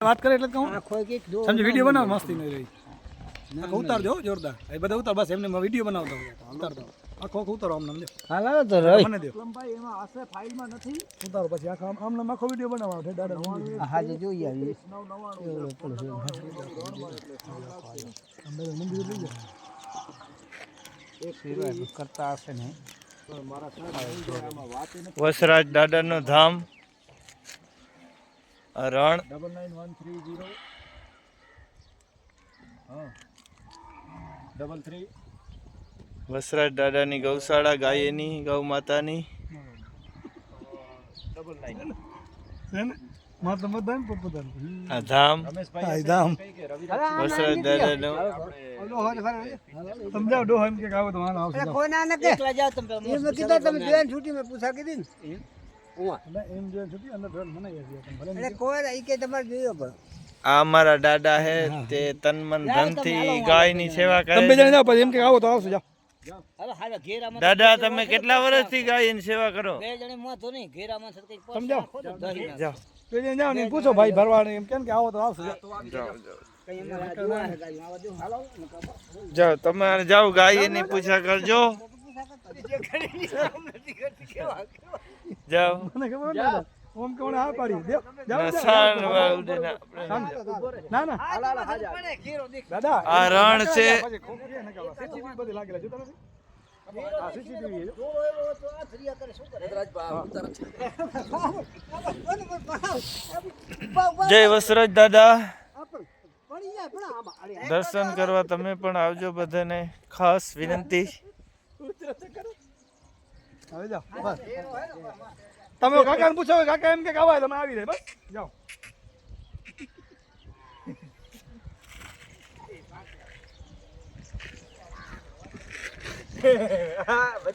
વાત કરે એટલે કહું સમજી વિડીયો બનાવ મસ્તી નહીં રહી આખો ઉતારજો જોરદાર એ બધા ઉતાર બસ એમને વિડીયો બનાવતો ઉતાર દો આખો ઉતારો આમ નામ હાલો તો રહી મને દો ભાઈ એમાં આસે ફાઇલમાં નથી ઉતારો પછી આખો આમ નામ આખો વિડીયો બનાવવાનો છે દાદા હાજે જોઈ આવી મંદિર લઈ જાઓ એક ફેરવા કરતા હશે ને વસરાજ દાદાનું ધામ રણ 99130 હા 33 વસરાજ દાદાની ગૌશાળા ગાયની ગૌ માતાની આ ધામ ધામ વસરાજ દાદાનું સમજાવ ડો એમ કે આવો તો માનો આવશે કોઈ ના ન કે એકલા જાવ તમે એમ કીધા તમે જોઈન છૂટી મે પૂછા કીધી ને એટલે એમ જો છૂટી અંદર ડ્રોન મનાઈ ગયા ભલે એટલે કોઈ ઈ કે તમારે જોયો પણ આ અમારા દાદા હે તે તન મન ધન થી ગાયની સેવા કરે તમે બે જણ જાઓ પછી એમ કે આવો તો આવશે જાઓ હવે હાલો ઘેરામાં દાદા તમે કેટલા વર્ષથી ગાયની સેવા કરો બે જણે મોતો નહીં ઘેરામાં સર કઈ સમજાવ. જાઓ બે જણ જાઓ ને પૂછો ભાઈ ભરવાને એમ કેમ કે આવો તો આવશે જાઓ કઈ અમારા જોવા હે ગાયું આવા દો હાલો જાઓ તમારે જાઓ ગાયની પૂછા કરજો જાઓ મને ખબર નથી ઓમ કે મને હા પાડી દે જાઓ નસાણ વાળું ને ના ના દાદા આ રણ છે પછી ખોખી ને કે સીસીટીવી બધી લાગેલા જો તમે આ સીસીટીવી જો જય વસરાજ દાદા દર્શન કરવા તમે પણ આવજો બધાને ખાસ વિનંતી હવે જાઓ બસ તમે કાકાને પૂછો કાકા એમ કે આવા તમે આવી રહે બસ જાઓ